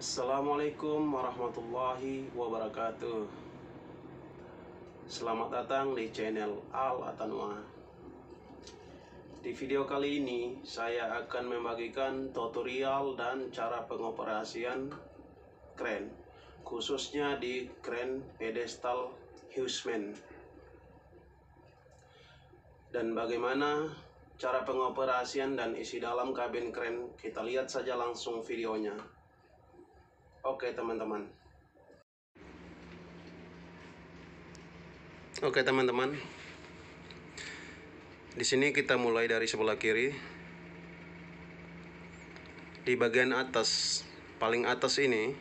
Assalamualaikum warahmatullahi wabarakatuh. Selamat datang di channel Al Atanwa. Di video kali ini saya akan membagikan tutorial dan cara pengoperasian kren, khususnya di kren pedestal Huisman. Dan bagaimana cara pengoperasian dan isi dalam kabin kren, kita lihat saja langsung videonya. Oke teman-teman. Di sini kita mulai dari sebelah kiri. Di bagian atas, paling atas ini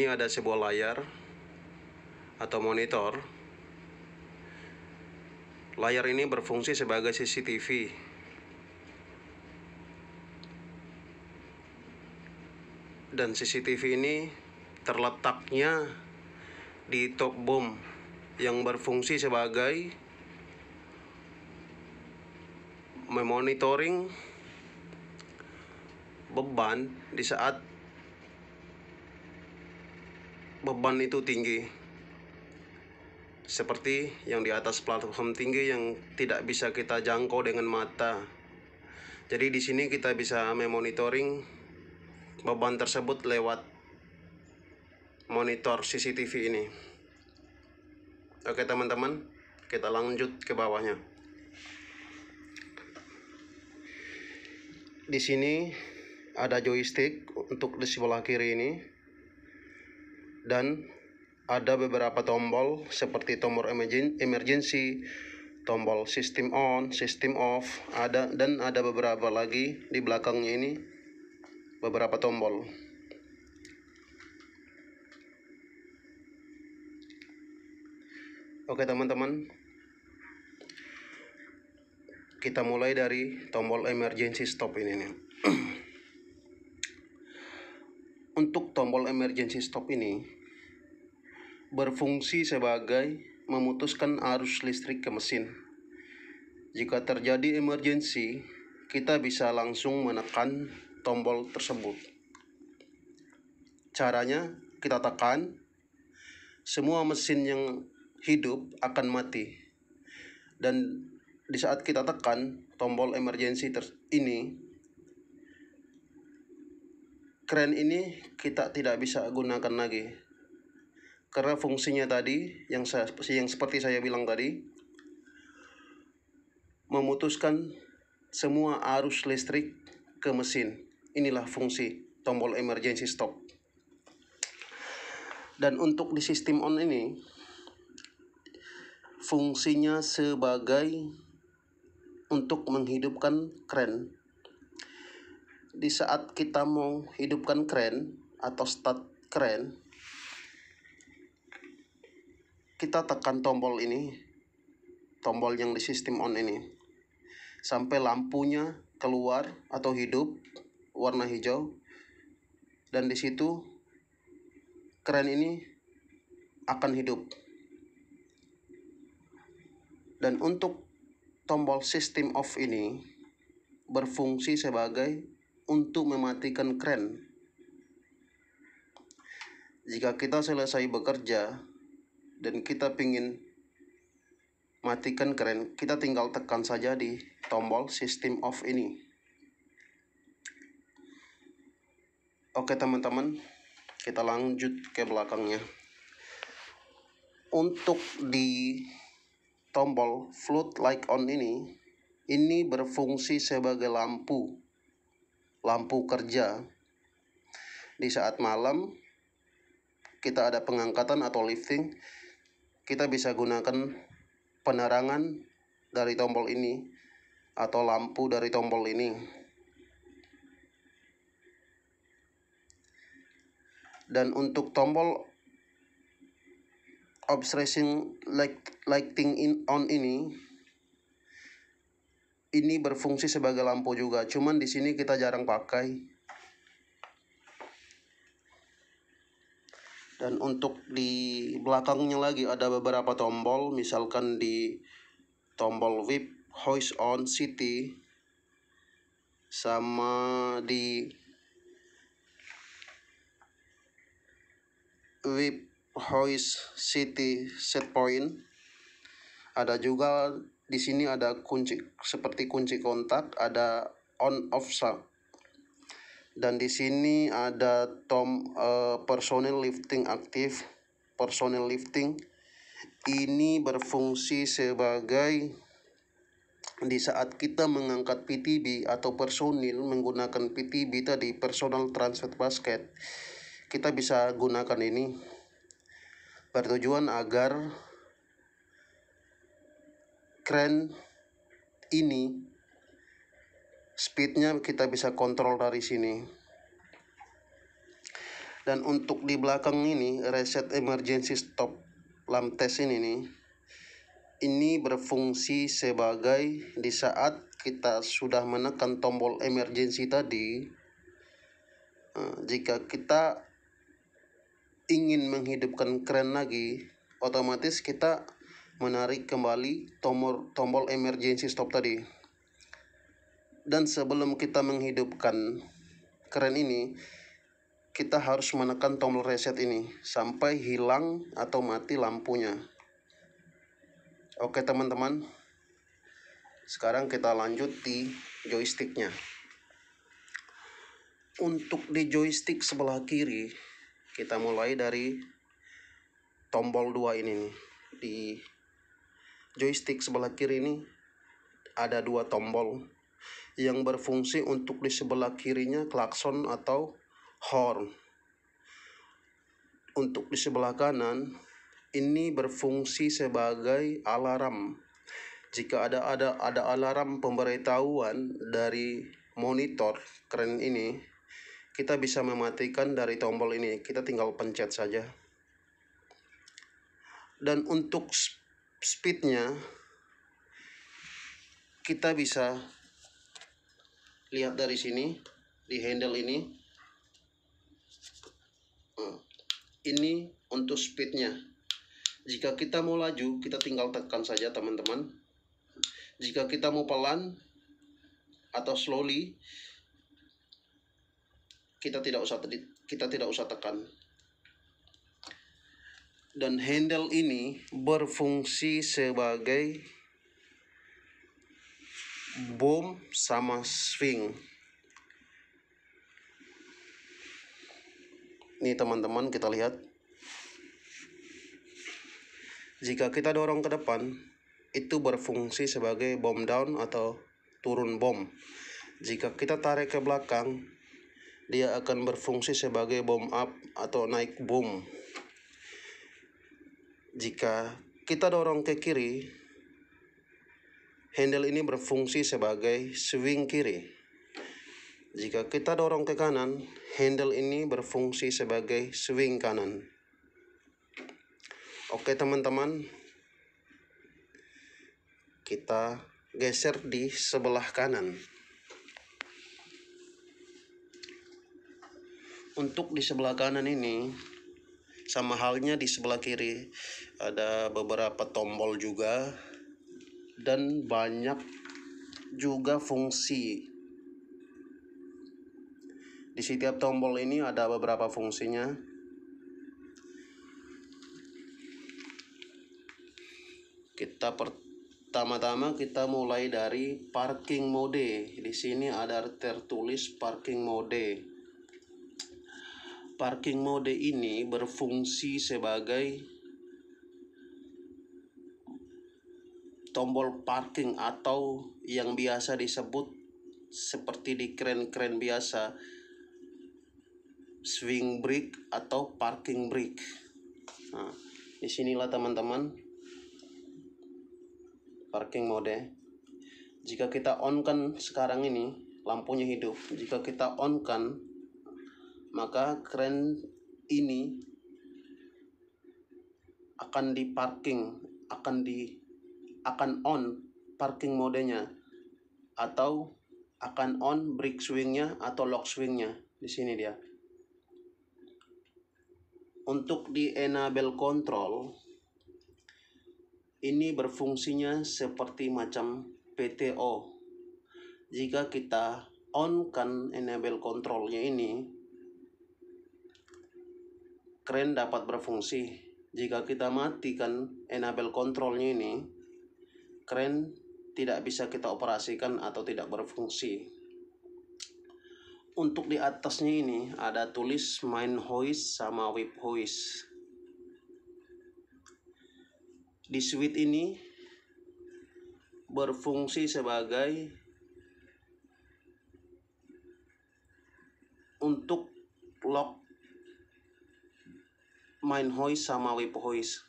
ada sebuah layar atau monitor. Layar ini berfungsi sebagai CCTV. Dan CCTV ini terletaknya di top boom yang berfungsi sebagai memonitoring beban di saat beban itu tinggi, seperti yang di atas platform tinggi yang tidak bisa kita jangkau dengan mata. Jadi di sini kita bisa memonitoring beban tersebut lewat monitor CCTV ini. Oke teman-teman, kita lanjut ke bawahnya. Di sini ada joystick untuk di sebelah kiri ini, dan ada beberapa tombol seperti tombol emergency, tombol system on, system off, dan ada beberapa lagi di belakangnya ini, beberapa tombol. Oke teman-teman, kita mulai dari tombol emergency stop ini nih. Untuk tombol emergency stop ini berfungsi sebagai memutuskan arus listrik ke mesin. Jika terjadi emergency, kita bisa langsung menekan tombol tersebut. Caranya, kita tekan, semua mesin yang hidup akan mati. Dan di saat kita tekan tombol emergency ini, kren ini kita tidak bisa gunakan lagi, karena fungsinya tadi yang seperti saya bilang tadi, memutuskan semua arus listrik ke mesin. Inilah fungsi tombol emergency stop. Dan untuk di sistem on ini, fungsinya sebagai untuk menghidupkan kren. Di saat kita mau hidupkan kren atau start kren, kita tekan tombol ini, tombol yang di sistem on ini, sampai lampunya keluar atau hidup warna hijau, dan di situ kren ini akan hidup. Dan untuk tombol system off ini berfungsi sebagai untuk mematikan kren. Jika kita selesai bekerja dan kita ingin matikan kren, kita tinggal tekan saja di tombol system off ini. Oke teman-teman, kita lanjut ke belakangnya. Untuk di tombol float light on ini berfungsi sebagai lampu kerja. Di saat malam kita ada pengangkatan atau lifting, kita bisa gunakan penerangan dari tombol ini atau lampu dari tombol ini. Dan untuk tombol obstruction lighting on ini berfungsi sebagai lampu juga, cuman di sini kita jarang pakai. Dan untuk di belakangnya lagi ada beberapa tombol, misalkan di tombol whip, hoist on, city, sama di whip hoist city set point. Ada juga di sini ada kunci seperti kunci kontak, ada on off sub. Dan di sini ada personal lifting aktif. Personal lifting ini berfungsi sebagai di saat kita mengangkat PTB atau personil menggunakan PTB tadi, personal transfer basket, kita bisa gunakan ini bertujuan agar kren ini speednya kita bisa kontrol dari sini. Dan untuk di belakang ini reset emergency stop lamp test ini berfungsi sebagai di saat kita sudah menekan tombol emergency tadi, jika kita ingin menghidupkan kren lagi, otomatis kita menarik kembali tombol emergency stop tadi. Dan sebelum kita menghidupkan kren ini, kita harus menekan tombol reset ini sampai hilang atau mati lampunya. Oke teman-teman, sekarang kita lanjut di joysticknya. Untuk di joystick sebelah kiri, kita mulai dari tombol 2 ini nih. Di joystick sebelah kiri ini ada 2 tombol yang berfungsi untuk di sebelah kirinya klakson atau horn. Untuk di sebelah kanan ini berfungsi sebagai alarm. Jika ada alarm pemberitahuan dari monitor kren ini, kita bisa mematikan dari tombol ini. Kita tinggal pencet saja. Dan untuk speednya kita bisa lihat dari sini di handle ini. Ini untuk speednya. Jika kita mau laju, kita tinggal tekan saja teman-teman. Jika kita mau pelan atau slowly, kita tidak usah tekan. Dan handle ini berfungsi sebagai boom sama swing. Ini teman-teman, kita lihat. Jika kita dorong ke depan, itu berfungsi sebagai bomb down atau turun bom. Jika kita tarik ke belakang, dia akan berfungsi sebagai bomb up atau naik boom. Jika kita dorong ke kiri, handle ini berfungsi sebagai swing kiri. Jika kita dorong ke kanan, handle ini berfungsi sebagai swing kanan. Oke teman-teman, kita geser di sebelah kanan. Untuk di sebelah kanan ini, sama halnya di sebelah kiri, ada beberapa tombol juga dan banyak juga fungsi. Di setiap tombol ini ada beberapa fungsinya. Pertama-tama kita mulai dari parking mode. Di sini ada tertulis parking mode. Parking mode ini berfungsi sebagai tombol parking atau yang biasa disebut seperti di kren-kren biasa, swing brake atau parking brake. Nah, disinilah teman-teman parking mode. Jika kita on kan sekarang ini lampunya hidup. Jika kita on kan, maka kren ini akan diparking, akan on parking modenya, atau akan on brake swingnya atau lock swingnya. Di sini dia. Untuk di enable control, ini berfungsinya seperti macam PTO. Jika kita on kan enable controlnya ini, kren dapat berfungsi. Jika kita matikan enable controlnya ini, kren tidak bisa kita operasikan atau tidak berfungsi. Untuk di atasnya ini ada tulis main hoist sama whip hoist. Di switch ini berfungsi sebagai untuk lock main hoist sama whip hoist.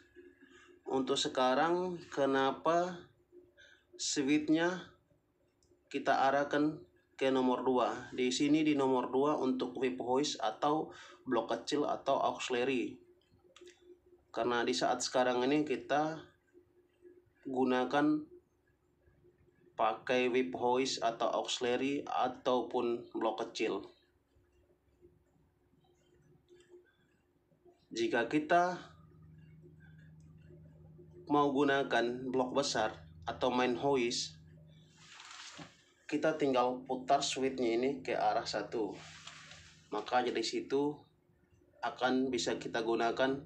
Untuk sekarang kenapa switchnya kita arahkan ke nomor 2. Di sini di nomor 2 untuk whip hoist atau blok kecil atau auxiliary. Karena di saat sekarang ini kita gunakan pakai whip hoist atau auxiliary ataupun blok kecil. Jika kita mau gunakan blok besar atau main hoist, kita tinggal putar switchnya ini ke arah 1. Maka dari situ akan bisa kita gunakan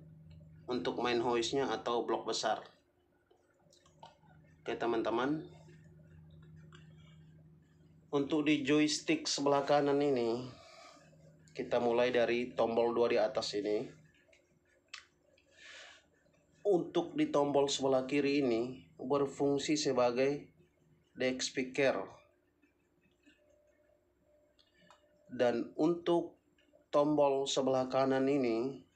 untuk main hoistnya atau blok besar. Oke teman-teman, untuk di joystick sebelah kanan ini, kita mulai dari tombol 2 di atas ini. Untuk di tombol sebelah kiri ini berfungsi sebagai deck speaker. Dan untuk tombol sebelah kanan ini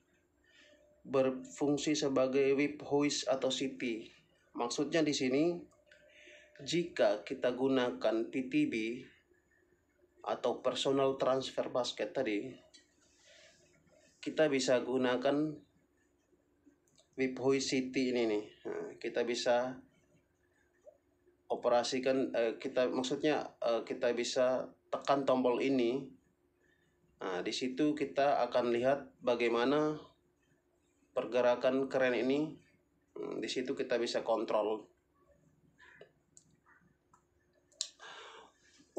berfungsi sebagai whip hoist atau CT. Maksudnya di sini, jika kita gunakan PTB atau personal transfer basket tadi, kita bisa gunakan whip hoist CT ini nih. Nah, kita bisa operasikan, kita bisa tekan tombol ini. Nah, di situ kita akan lihat bagaimana pergerakan kren ini. Di situ kita bisa kontrol.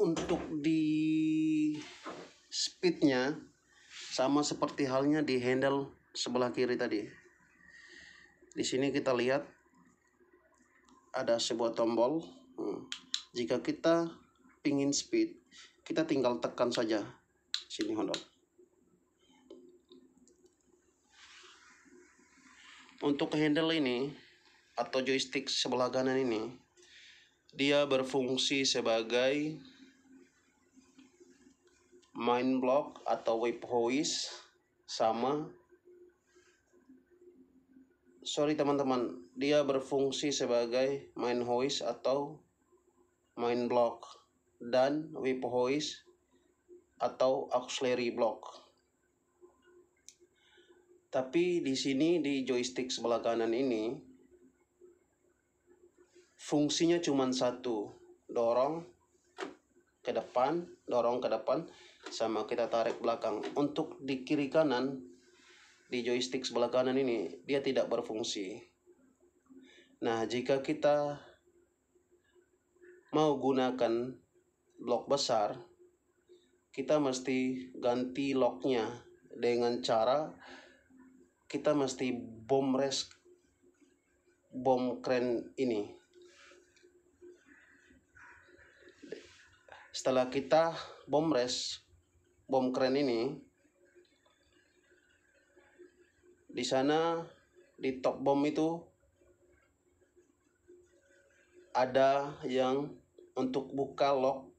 Untuk di speednya sama seperti halnya di handle sebelah kiri tadi. Di sini kita lihat ada sebuah tombol. Jika kita pingin speed, kita tinggal tekan saja. Sini handle. Untuk handle ini atau joystick sebelah kanan ini, dia berfungsi sebagai main block atau whip hoist sama teman-teman, dia berfungsi sebagai main hoist atau main block dan whip hoist atau auxiliary block. Tapi di sini di joystick sebelah kanan ini fungsinya cuma satu, dorong ke depan sama kita tarik belakang. Untuk di kiri kanan di joystick sebelah kanan ini dia tidak berfungsi. Nah, jika kita mau gunakan blok besar, kita mesti ganti locknya dengan cara kita mesti bom kren ini. Setelah kita bom kren ini, di sana di top bom itu ada yang untuk buka lock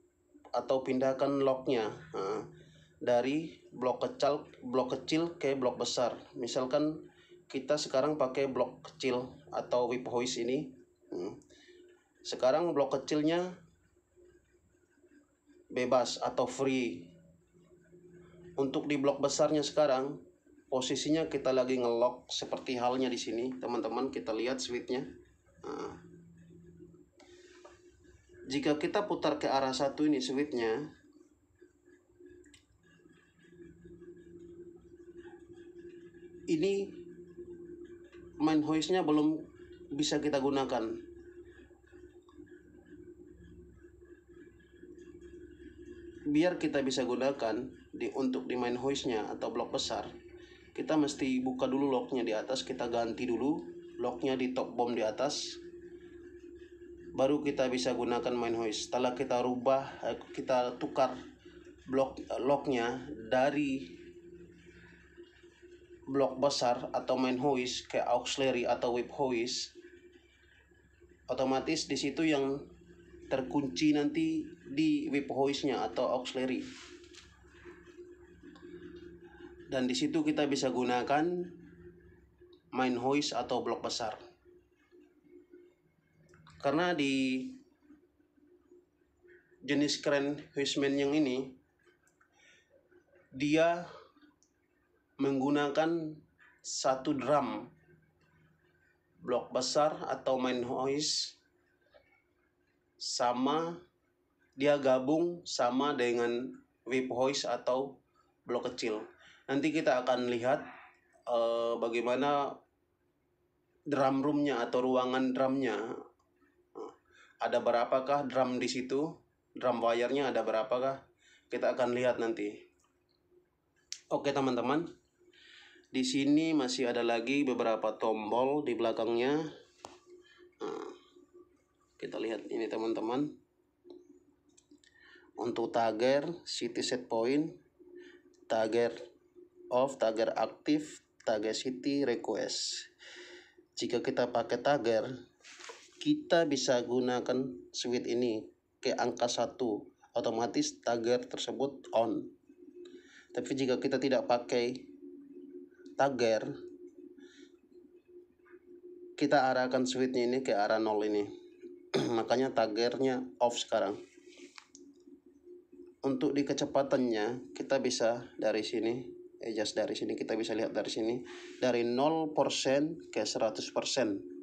atau pindahkan locknya. Nah, dari blok kecil ke blok besar. Misalkan kita sekarang pakai blok kecil atau whip hoist ini. Sekarang blok kecilnya bebas atau free. Untuk di blok besarnya sekarang posisinya kita lagi ngelock seperti halnya di sini, teman-teman. Kita lihat switchnya. Nah, jika kita putar ke arah 1 ini switchnya, ini main hoistnya belum bisa kita gunakan. Biar kita bisa gunakan untuk di main hoistnya atau blok besar, kita mesti buka dulu locknya di atas, kita ganti dulu locknya di top bom di atas, baru kita bisa gunakan main hoist. Setelah kita rubah, kita tukar locknya dari blok besar atau main hoist ke auxiliary atau whip hoist, otomatis di situ yang terkunci nanti di whip hoistnya atau auxiliary. Dan di situ kita bisa gunakan main hoist atau blok besar. Karena di jenis kren hoistman yang ini, dia menggunakan satu drum blok besar atau main hoist, sama dia gabung sama dengan whip hoist atau blok kecil. Nanti kita akan lihat bagaimana drum roomnya atau ruangan drumnya. Ada berapakah drum di situ? Drum wire-nya ada berapakah? Kita akan lihat nanti. Oke teman-teman. Di sini masih ada lagi beberapa tombol di belakangnya. Nah, kita lihat ini teman-teman. Untuk tagger, city set point, tagger off, tagger aktif, tagger city request. Jika kita pakai tagger, kita bisa gunakan switch ini ke angka 1, otomatis tagger tersebut on. Tapi jika kita tidak pakai tagger, kita arahkan switchnya ini ke arah 0 ini. Makanya taggernya off sekarang. Untuk di kecepatannya kita bisa dari sini, adjust dari sini, kita bisa lihat dari sini, dari 0% ke 100%.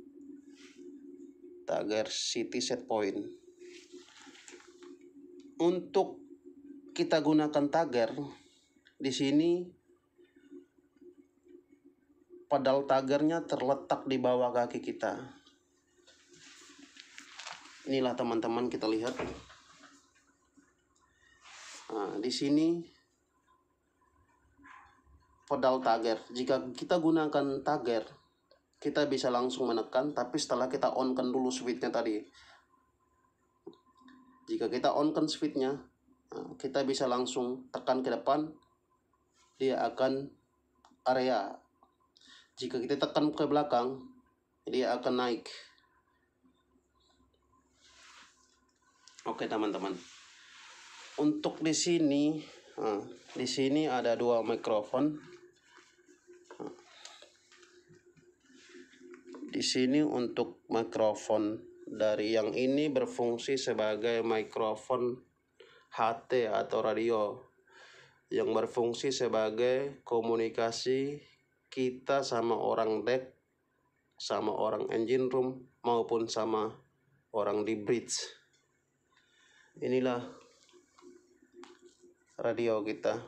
Tagger city set point. Untuk kita gunakan tagger, di sini pedal taggernya terletak di bawah kaki kita. Inilah teman-teman, kita lihat. Nah, di sini pedal tagger. Jika kita gunakan tagger, kita bisa langsung menekan, tapi setelah kita on-kan dulu switchnya tadi. Jika kita on-kan switchnya, kita bisa langsung tekan ke depan, dia akan area. Jika kita tekan ke belakang, dia akan naik. Oke teman-teman. Untuk di sini ada 2 mikrofon. Di sini untuk mikrofon dari yang ini berfungsi sebagai mikrofon HT atau radio, yang berfungsi sebagai komunikasi kita sama orang deck, sama orang engine room, maupun sama orang di bridge. Inilah radio kita.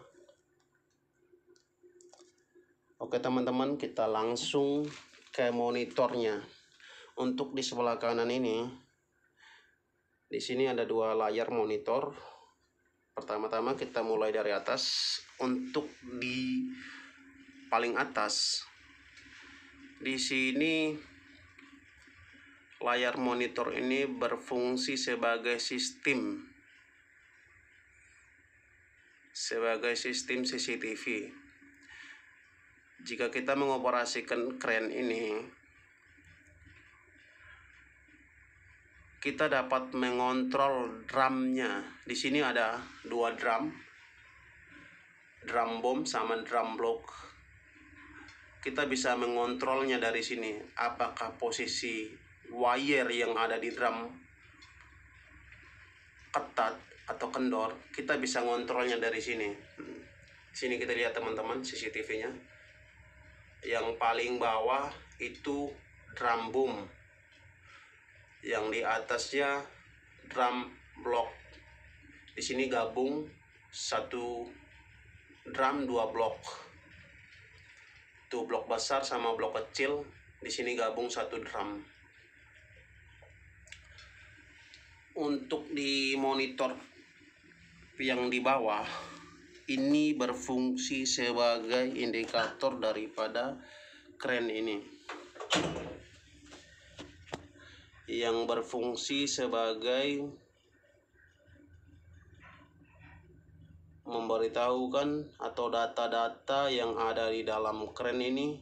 Oke teman-teman, kita langsung ke monitornya. Untuk di sebelah kanan ini, di sini ada 2 layar monitor. Pertama-tama kita mulai dari atas. Untuk di paling atas, di sini layar monitor ini berfungsi sebagai sistem CCTV. Jika kita mengoperasikan kren ini, kita dapat mengontrol drumnya. Di sini ada 2 drum bom sama drum block. Kita bisa mengontrolnya dari sini. Apakah posisi wire yang ada di drum ketat atau kendor, kita bisa ngontrolnya dari sini. Sini kita lihat teman-teman CCTV-nya. Yang paling bawah itu drum boom, yang di atasnya drum block. Di sini gabung 1 drum 2 blok. Tuh blok besar sama blok kecil, di sini gabung 1 drum. Untuk di monitor yang di bawah, ini berfungsi sebagai indikator daripada kren ini, yang berfungsi sebagai memberitahukan atau data-data yang ada di dalam kren ini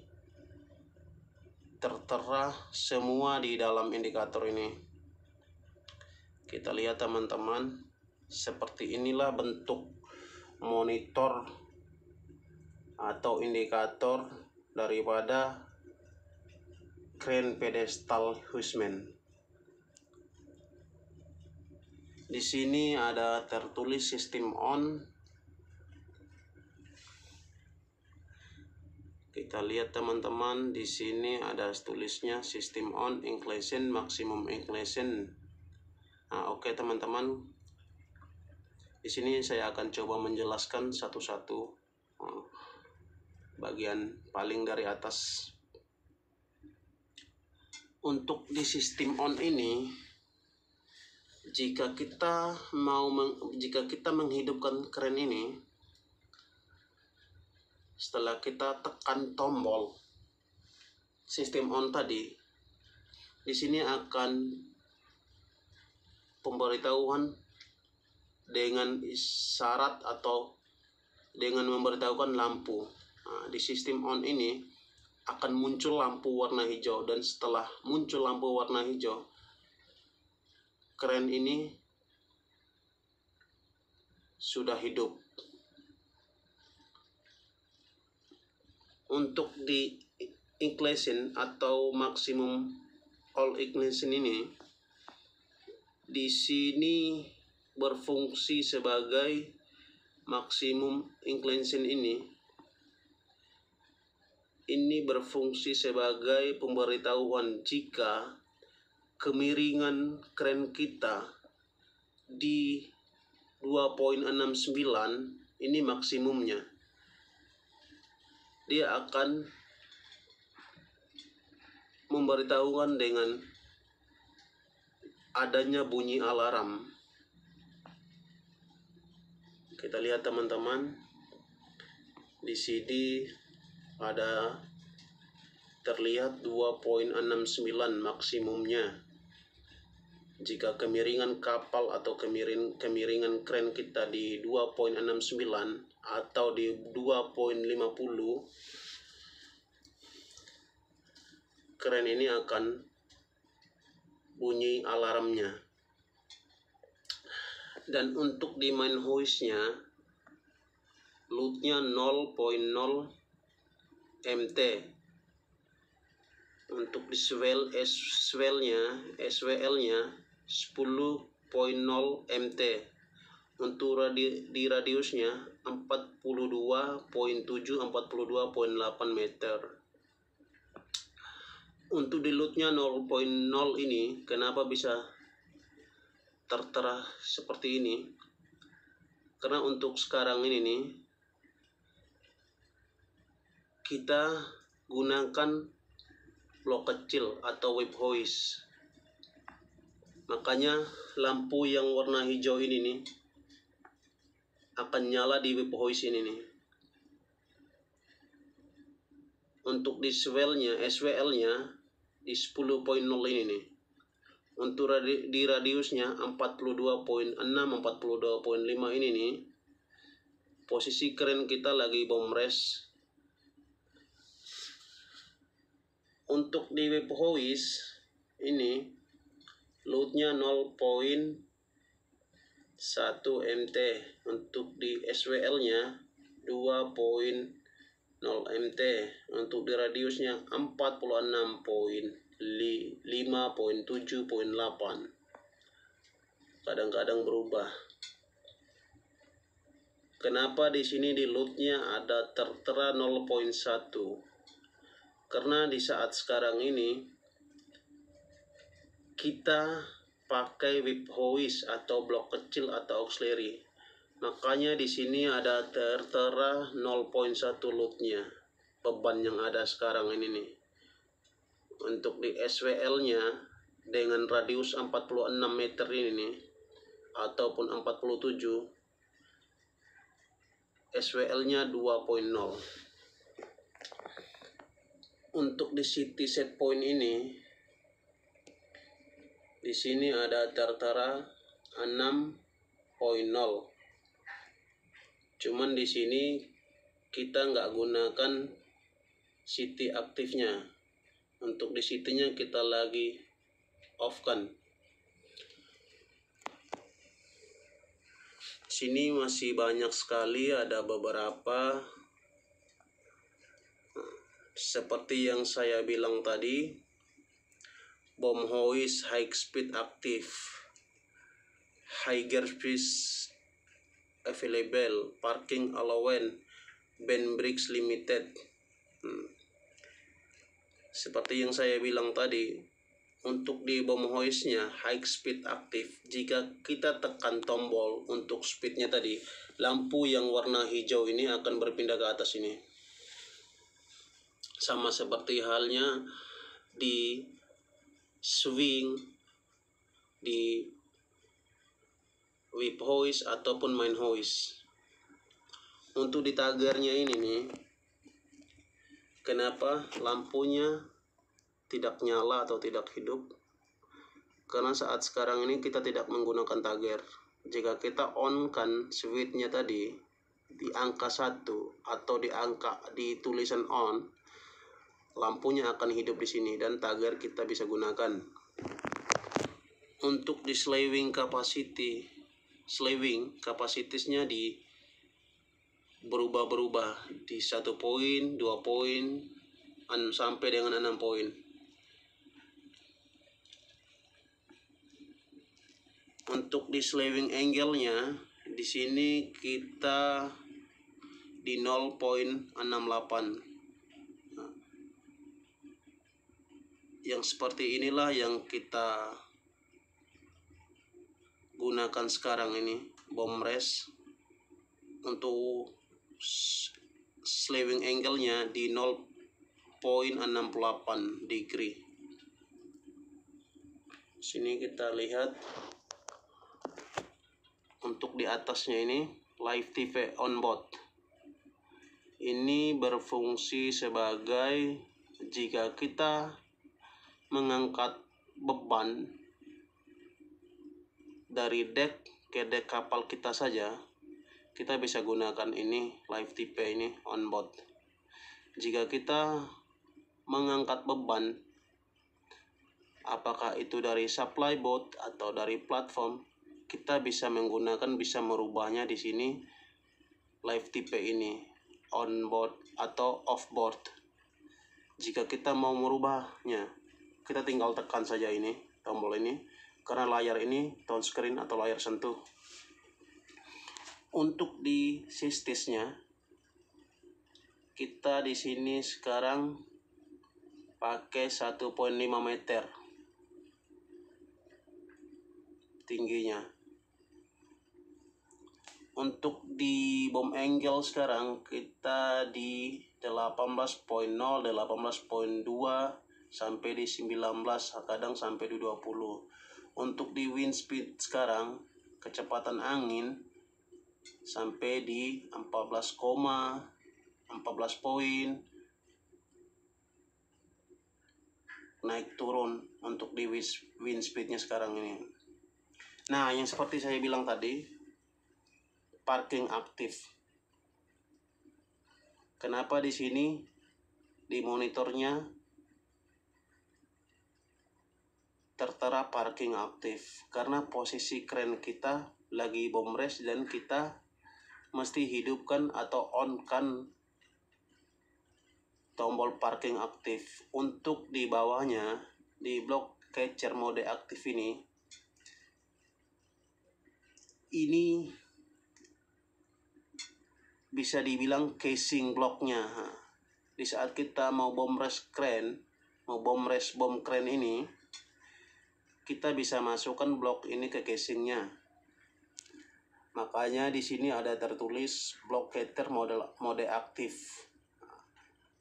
tertera semua di dalam indikator ini. Kita lihat teman-teman, seperti inilah bentuk monitor atau indikator daripada kren pedestal Huisman. Di sini ada tertulis sistem on. Kita lihat teman-teman, di sini ada tulisnya sistem on, inclination, maximum inclination. Nah, oke teman-teman. Di sini saya akan coba menjelaskan satu-satu bagian paling dari atas. Untuk di sistem on ini, jika kita menghidupkan kren ini, setelah kita tekan tombol sistem on tadi, di sini akan pemberitahuan dengan isyarat atau dengan memberitahukan lampu. Nah, di sistem on ini akan muncul lampu warna hijau, dan setelah muncul lampu warna hijau, kren ini sudah hidup. Untuk di inclination atau maximum all inclination ini, di sini berfungsi sebagai maximum inclination ini berfungsi sebagai pemberitahuan jika kemiringan kren kita di 2.69 ini maksimumnya. Dia akan memberitahukan dengan adanya bunyi alarm. Kita lihat teman-teman, di sini ada terlihat 2.69 maksimumnya. Jika kemiringan kapal atau kemiringan kren kita di 2.69 atau di 2.50, kren ini akan bunyi alarmnya. Dan untuk di main hoist-nya, load-nya 0.0 mt. Untuk di SWL-nya 10.0 mt. Untuk di radiusnya 42.7 42.8 meter. Untuk di load-nya 0.0 ini, kenapa bisa tertera seperti ini? Karena untuk sekarang ini nih, kita gunakan blok kecil atau whip hoist. Makanya lampu yang warna hijau ini nih akan nyala di whip hoist ini nih. Untuk di SWL-nya di 10.0 ini nih. Untuk di radiusnya 42.6 42.5 ini nih, posisi kren kita lagi bom rest. Untuk di whip hoist ini loadnya 0.1 mt. Untuk di SWL-nya 2.0 mt. Untuk di radiusnya 46.5.7.8. Kadang-kadang berubah. Kenapa di sini di loadnya ada tertera 0.1? Karena di saat sekarang ini kita pakai whip hoist atau blok kecil atau auxiliary. Makanya di sini ada tertera 0.1 loadnya, beban yang ada sekarang ini nih. Untuk di SWL-nya dengan radius 46 meter ini nih, ataupun 47, SWL-nya 2.0. Untuk di CT set point ini, di sini ada tertera 6.0. Cuman di sini kita nggak gunakan CT aktifnya. Untuk di CT-nya kita lagi off-kan. Sini masih banyak sekali, ada beberapa seperti yang saya bilang tadi, bomb hoist high speed aktif, high gear speed available, parking allowance, band brakes limited. Seperti yang saya bilang tadi, untuk di bomb hoistnya high speed aktif, jika kita tekan tombol untuk speednya tadi, lampu yang warna hijau ini akan berpindah ke atas ini. Sama seperti halnya di swing, di whip hoist ataupun main hoist. Untuk di tagernya ini nih, kenapa lampunya tidak nyala atau tidak hidup? Karena saat sekarang ini kita tidak menggunakan tager. Jika kita on kan switchnya tadi di angka 1 atau di tulisan on, lampunya akan hidup di sini dan tager kita bisa gunakan. Untuk di slewing kapasitasnya di berubah-berubah di 1 poin, 2 poin, sampai dengan 6 poin. Untuk di slewing angle-nya di sini kita di 0.68. Yang seperti inilah yang kita gunakan sekarang ini, bomb rest. Untuk slewing angle-nya di 0.68 degree. Sini kita lihat untuk di atasnya ini live TV on board. Ini berfungsi sebagai jika kita mengangkat beban dari dek ke dek kapal kita saja, kita bisa gunakan ini live TV ini on board. Jika kita mengangkat beban, apakah itu dari supply boat atau dari platform, kita bisa merubahnya di sini live TV ini on board atau off board. Jika kita mau merubahnya, kita tinggal tekan saja ini tombol ini, karena layar ini touchscreen atau layar sentuh. Untuk di sistisnya, kita di sini sekarang pakai 1.5 meter tingginya. Untuk di bomb angle sekarang kita di 18.0, 18.2 sampai di 19, kadang sampai di 20. Untuk di wind speed sekarang, kecepatan angin sampai di 14 poin, naik turun untuk di wind speednya sekarang ini. Nah, yang seperti saya bilang tadi, parking aktif. Kenapa di sini di monitornya tertera parking aktif? Karena posisi kren kita lagi bomb rest dan kita mesti hidupkan atau on kan tombol parking aktif. Untuk di bawahnya, di block catcher mode aktif ini bisa dibilang casing blocknya. Di saat kita mau bomb rest bomb crane ini, kita bisa masukkan blok ini ke casingnya. Makanya di sini ada tertulis block catcher mode aktif.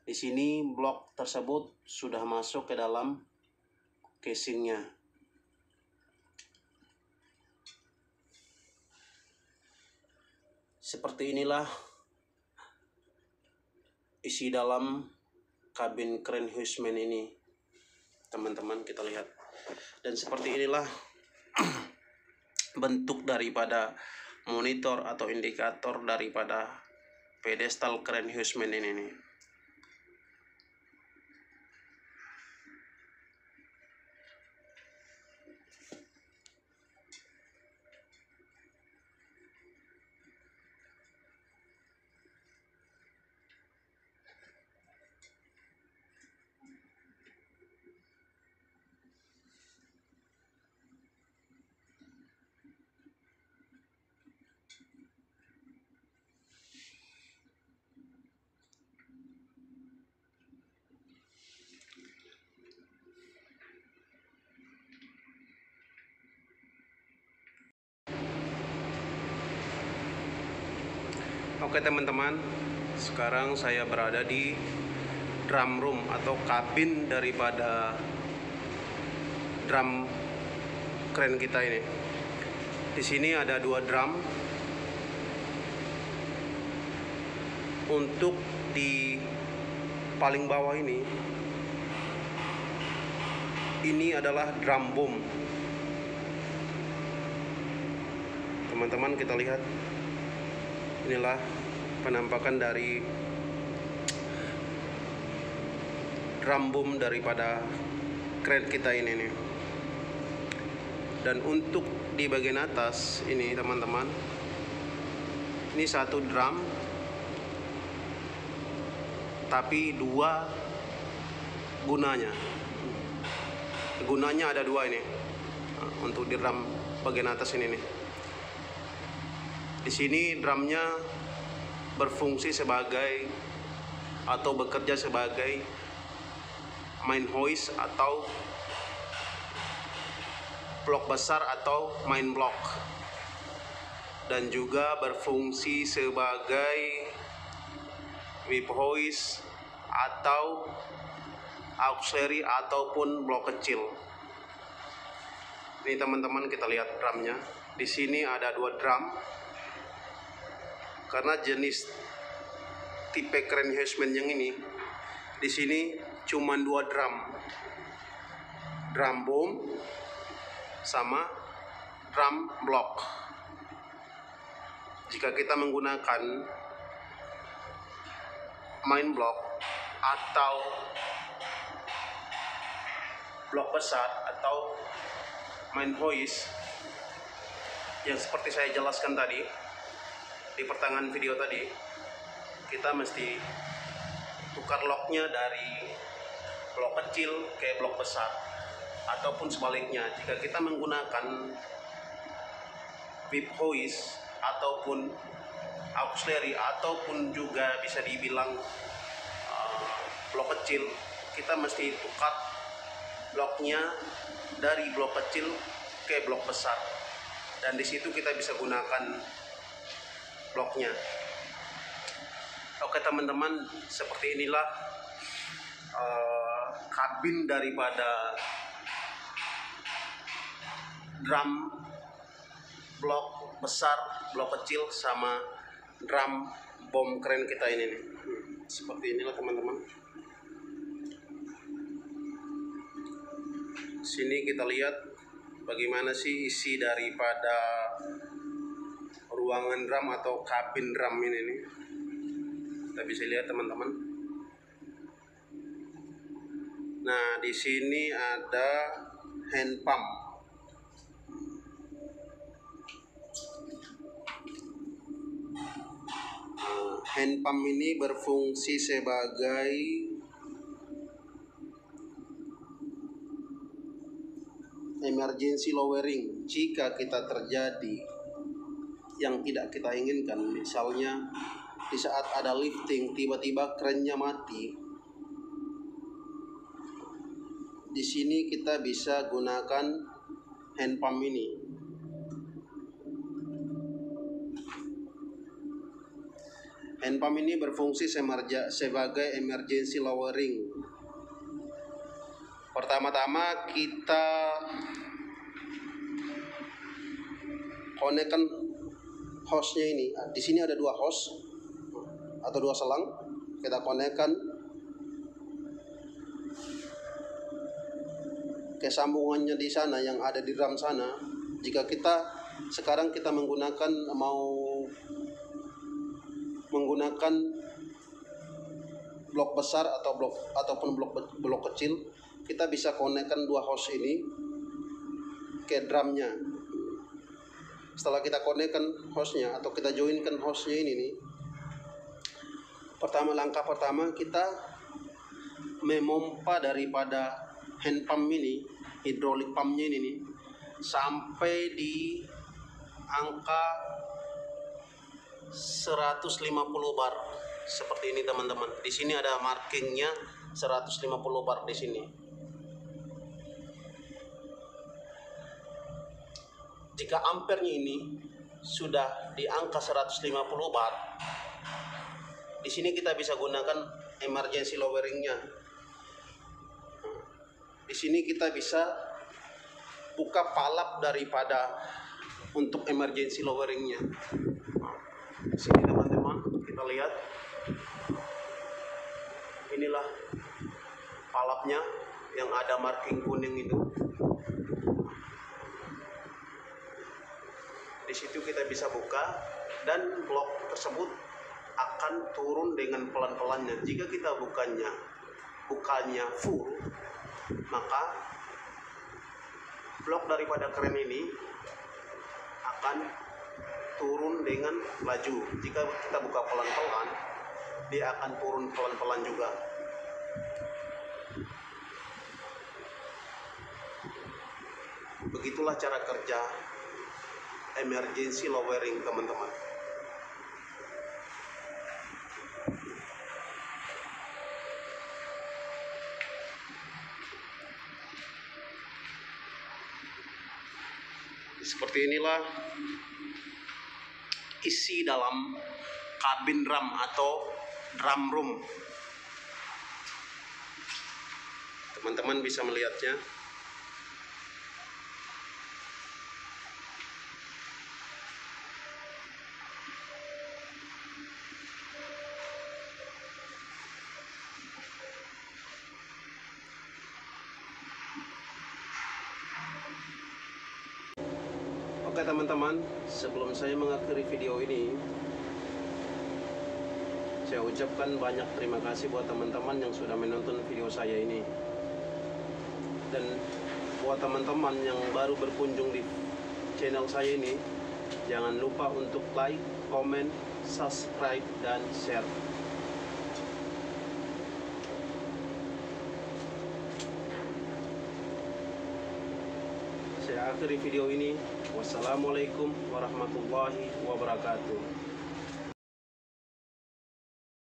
Di sini blok tersebut sudah masuk ke dalam casingnya. Seperti inilah isi dalam kabin Crane Huisman ini, teman-teman. Kita lihat, dan seperti inilah bentuk daripada monitor atau indikator daripada pedestal Crane Huisman ini nih. Oke teman-teman, sekarang saya berada di drum room atau kabin daripada drum crane kita ini. Di sini ada 2 drum. Untuk di paling bawah ini adalah drum boom. Teman-teman, kita lihat. Inilah penampakan dari drum boom daripada crane kita ini nih. Dan untuk di bagian atas ini, teman-teman, ini 1 drum tapi 2 gunanya ada 2 ini. Untuk di drum bagian atas ini nih. Di sini drumnya berfungsi sebagai atau bekerja sebagai main hoist atau blok besar atau main block, dan juga berfungsi sebagai whip hoist atau auxiliary ataupun blok kecil. Ini teman-teman, kita lihat drumnya. Di sini ada 2 drum. Karena jenis tipe Crane Huisman yang ini, di sini cuma 2 drum boom sama drum block. Jika kita menggunakan main block atau blok besar atau main hoist yang seperti saya jelaskan tadi di pertengahan video tadi, kita mesti tukar locknya dari blok kecil ke blok besar, ataupun sebaliknya. Jika kita menggunakan whip hoist ataupun auxiliary ataupun juga bisa dibilang blok kecil, kita mesti tukar bloknya dari blok kecil ke blok besar, dan di situ kita bisa gunakan bloknya. Oke teman-teman, seperti inilah kabin daripada drum blok besar, blok kecil, sama drum boom crane kita ini nih. Seperti inilah teman-teman. Sini kita lihat bagaimana sih isi daripada ruangan drum atau kabin drum ini nih. Kita bisa lihat teman-teman. Nah, di sini ada hand pump. Hand pump ini berfungsi sebagai emergency lowering jika kita terjadi yang tidak kita inginkan. Misalnya di saat ada lifting tiba-tiba kerennya mati, di sini kita bisa gunakan hand pump ini. Hand pump ini berfungsi sebagai emergency lowering. Pertama-tama kita konekkan hostnya ini. Di sini ada 2 host atau 2 selang. kita konekkan ke sambungannya di sana yang ada di drum sana. Jika kita sekarang kita menggunakan blok besar ataupun blok kecil, kita bisa konekkan dua hose ini ke drumnya. Setelah kita konekkan hose-nya atau kita joinkan hose-nya ini nih, langkah pertama kita memompa daripada hand pump ini, hidrolik pumpnya ini nih, sampai di angka 150 bar seperti ini teman-teman. Di sini ada markingnya 150 bar di sini. Jika ampernya ini sudah di angka 150 bar, di sini kita bisa gunakan emergency loweringnya. Di sini kita bisa buka palap daripada untuk emergency loweringnya. Di sini teman-teman, kita lihat, inilah palapnya yang ada marking kuning itu. Di situ kita bisa buka dan blok tersebut akan turun dengan pelan-pelannya. Jika kita bukanya full, maka blok daripada kren ini akan turun dengan laju. Jika kita buka pelan-pelan, dia akan turun pelan-pelan juga. Begitulah cara kerja emergency lowering teman-teman. Seperti inilah isi dalam kabin drum atau drum room. Teman-teman bisa melihatnya. Oke teman-teman, sebelum saya mengakhiri video ini, saya ucapkan banyak terima kasih buat teman-teman yang sudah menonton video saya ini. Dan buat teman-teman yang baru berkunjung di channel saya ini, jangan lupa untuk like, comment, subscribe, dan share. Saya akhiri video ini. Wassalamualaikum warahmatullahi wabarakatuh.